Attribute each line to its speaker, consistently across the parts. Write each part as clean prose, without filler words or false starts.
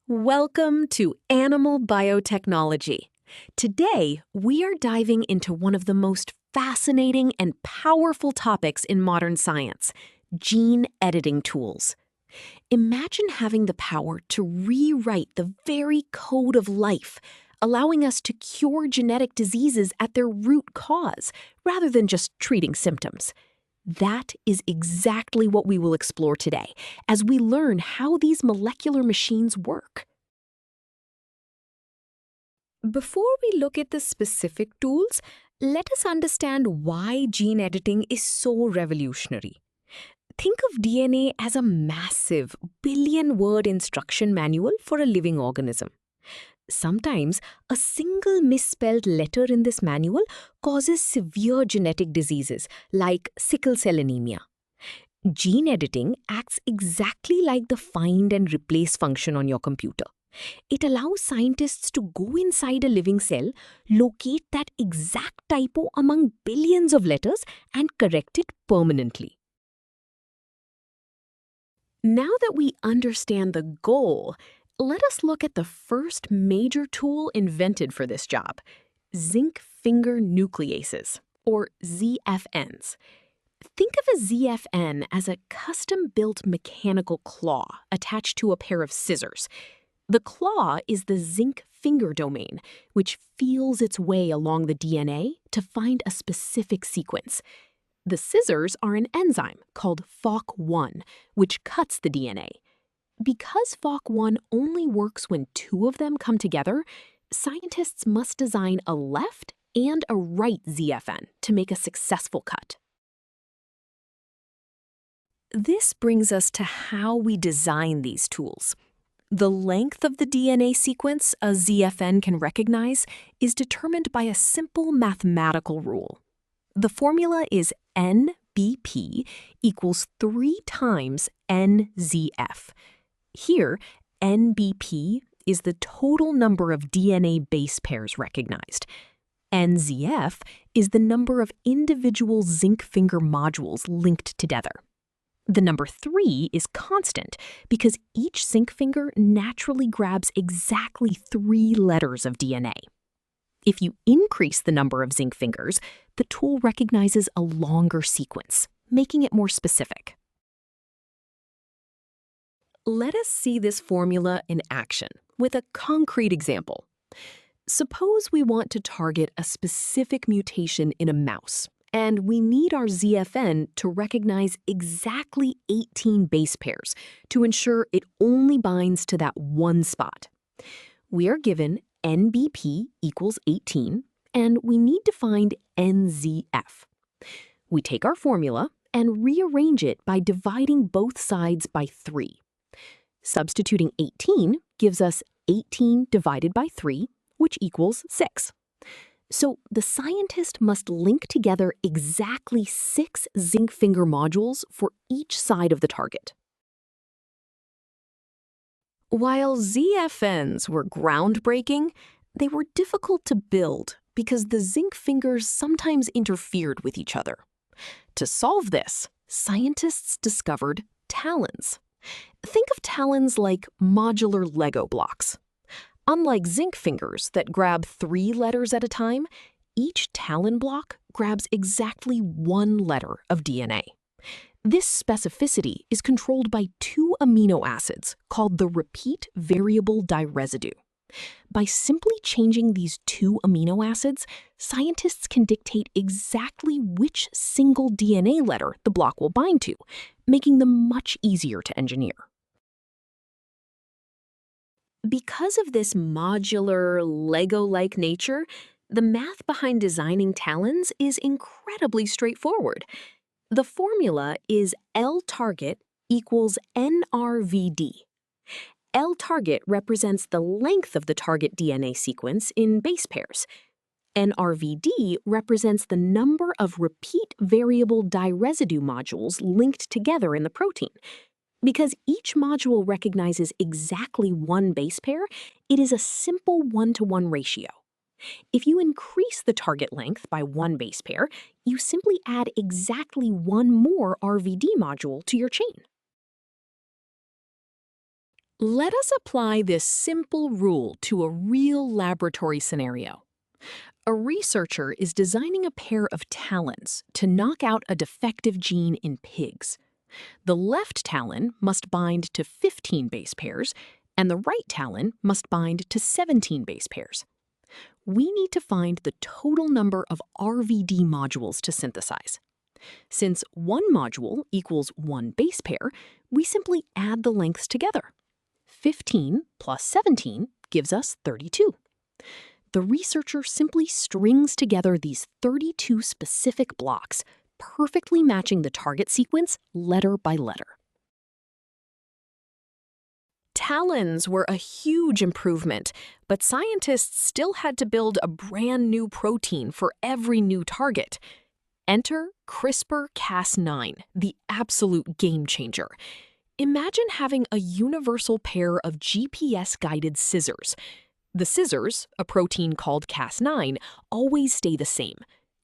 Speaker 1: Welcome to Animal Biotechnology. Today, we are diving into one of the most fascinating and powerful topics in modern science, gene editing tools. Imagine having the power to rewrite the very code of life, allowing us to cure genetic diseases at their root cause, rather than just treating symptoms. That is exactly what we will explore today as we learn how these molecular machines work. Before we look at the specific tools, let us understand why gene editing is so revolutionary. Think of DNA as a massive, billion-word instruction manual for a living organism. Sometimes, a single misspelled letter in this manual causes severe genetic diseases like sickle cell anemia. Gene editing acts exactly like the find and replace function on your computer. It allows scientists to go inside a living cell, locate that exact typo among billions of letters, and correct it permanently. Now that we understand the goal, let us look at the first major tool invented for this job, zinc finger nucleases, or ZFNs. Think of a ZFN as a custom-built mechanical claw attached to a pair of scissors. The claw is the zinc finger domain, which feels its way along the DNA to find a specific sequence. The scissors are an enzyme called FOC1, which cuts the DNA. Because FOC1 only works when two of them come together, scientists must design a left and a right ZFN to make a successful cut. This brings us to how we design these tools. The length of the DNA sequence a ZFN can recognize is determined by a simple mathematical rule. The formula is NBP equals 3 times NZF. Here, NBP is the total number of DNA base pairs recognized. NZF is the number of individual zinc finger modules linked together. The number 3 is constant because each zinc finger naturally grabs exactly 3 letters of DNA. If you increase the number of zinc fingers, the tool recognizes a longer sequence, making it more specific. Let us see this formula in action with a concrete example. Suppose we want to target a specific mutation in a mouse, and we need our ZFN to recognize exactly 18 base pairs to ensure it only binds to that one spot. We are given NBP equals 18, and we need to find NZF. We take our formula and rearrange it by dividing both sides by 3. Substituting 18 gives us 18 divided by 3, which equals 6. So the scientist must link together exactly 6 zinc finger modules for each side of the target. While ZFNs were groundbreaking, they were difficult to build because the zinc fingers sometimes interfered with each other. To solve this, scientists discovered talons. Think of talons like modular Lego blocks. Unlike zinc fingers that grab 3 letters at a time, each talon block grabs exactly 1 letter of DNA. This specificity is controlled by 2 amino acids called the repeat variable diresidue. By simply changing these 2 amino acids, scientists can dictate exactly which single DNA letter the block will bind to, making them much easier to engineer. Because of this modular, Lego-like nature, the math behind designing talons is incredibly straightforward. The formula is L-target equals NRVD. L-target represents the length of the target DNA sequence in base pairs. NRVD represents the number of repeat variable diresidue modules linked together in the protein. Because each module recognizes exactly 1 base pair, it is a simple 1-to-1 ratio. If you increase the target length by 1 base pair, you simply add exactly 1 more RVD module to your chain. Let us apply this simple rule to a real laboratory scenario. A researcher is designing a pair of talons to knock out a defective gene in pigs. The left talon must bind to 15 base pairs, and the right talon must bind to 17 base pairs. We need to find the total number of RVD modules to synthesize. Since one module equals one base pair, we simply add the lengths together. 15 plus 17 gives us 32. The researcher simply strings together these 32 specific blocks, perfectly matching the target sequence letter by letter. Talons were a huge improvement, but scientists still had to build a brand new protein for every new target. Enter CRISPR-Cas9, the absolute game changer. Imagine having a universal pair of GPS-guided scissors. The scissors, a protein called Cas9, always stay the same.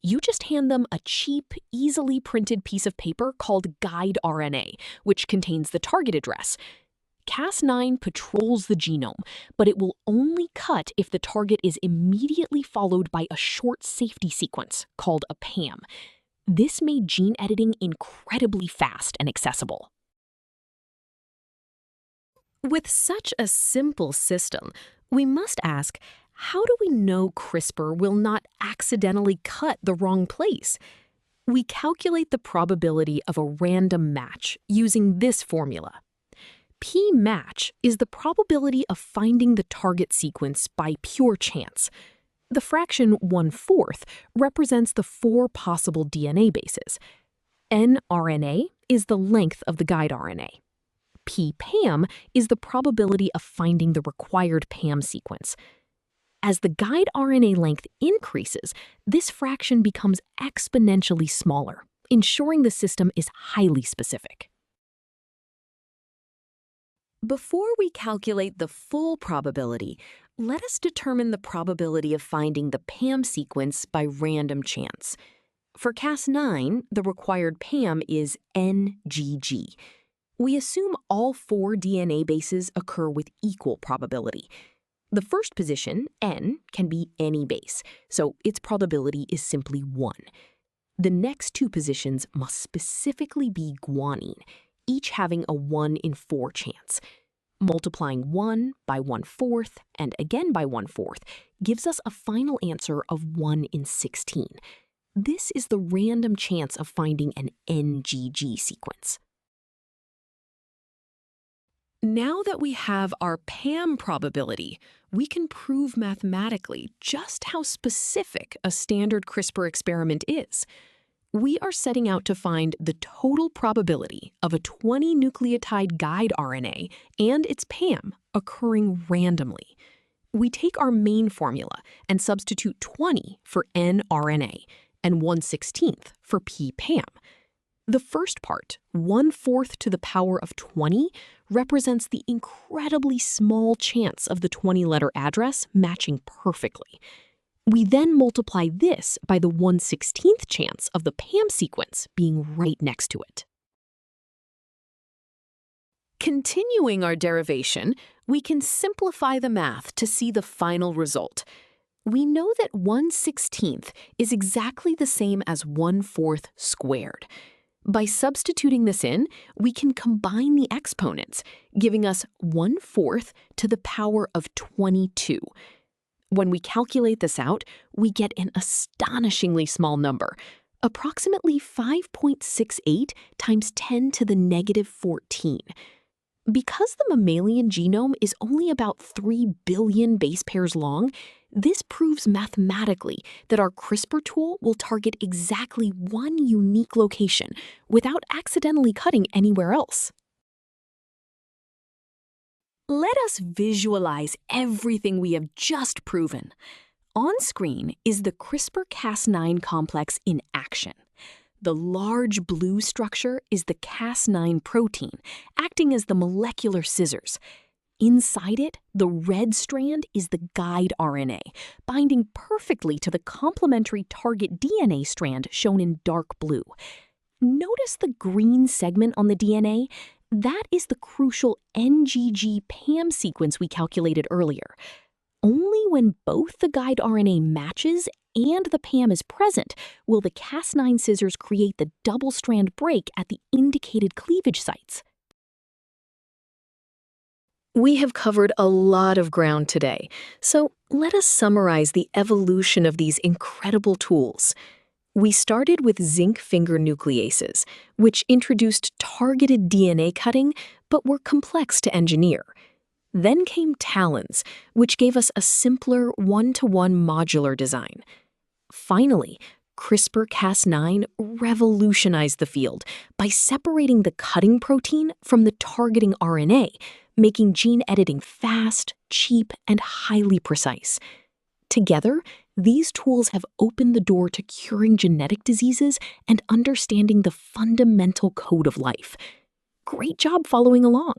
Speaker 1: You just hand them a cheap, easily printed piece of paper called guide RNA, which contains the target address. Cas9 patrols the genome, but it will only cut if the target is immediately followed by a short safety sequence called a PAM. This made gene editing incredibly fast and accessible. With such a simple system, we must ask, how do we know CRISPR will not accidentally cut the wrong place? We calculate the probability of a random match using this formula. P-match is the probability of finding the target sequence by pure chance. The fraction 1/4 represents the 4 possible DNA bases. nRNA is the length of the guide RNA. P-PAM is the probability of finding the required PAM sequence. As the guide RNA length increases, this fraction becomes exponentially smaller, ensuring the system is highly specific. Before we calculate the full probability, let us determine the probability of finding the PAM sequence by random chance. For Cas9, the required PAM is NGG. We assume all 4 DNA bases occur with equal probability. The first position, N, can be any base, so its probability is simply 1. The next 2 positions must specifically be guanine, each having a 1 in 4 chance. Multiplying 1 by 1/4 and again by 1/4 gives us a final answer of 1 in 16. This is the random chance of finding an NGG sequence. Now that we have our PAM probability, we can prove mathematically just how specific a standard CRISPR experiment is. We are setting out to find the total probability of a 20-nucleotide guide RNA and its PAM occurring randomly. We take our main formula and substitute 20 for nRNA and 1/16 for P-PAM. The first part, 1/4 to the power of 20, represents the incredibly small chance of the 20-letter address matching perfectly. We then multiply this by the 1/16th chance of the PAM sequence being right next to it. Continuing our derivation, we can simplify the math to see the final result. We know that 1/16 is exactly the same as 1/4 squared. By substituting this in, we can combine the exponents, giving us 1/4 to the power of 22. When we calculate this out, we get an astonishingly small number, approximately 5.68 times 10 to the negative 14. Because the mammalian genome is only about 3 billion base pairs long, this proves mathematically that our CRISPR tool will target exactly one unique location without accidentally cutting anywhere else. Let us visualize everything we have just proven. On screen is the CRISPR-Cas9 complex in action. The large blue structure is the Cas9 protein, acting as the molecular scissors. Inside it, the red strand is the guide RNA, binding perfectly to the complementary target DNA strand shown in dark blue. Notice the green segment on the DNA? That is the crucial NGG PAM sequence we calculated earlier. Only when both the guide RNA matches and the PAM is present will the Cas9 scissors create the double-strand break at the indicated cleavage sites. We have covered a lot of ground today, so let us summarize the evolution of these incredible tools. We started with zinc finger nucleases, which introduced targeted DNA cutting but were complex to engineer. Then came talons, which gave us a simpler one-to-one modular design. Finally, CRISPR-Cas9 revolutionized the field by separating the cutting protein from the targeting RNA, making gene editing fast, cheap, and highly precise. Together, these tools have opened the door to curing genetic diseases and understanding the fundamental code of life. Great job following along.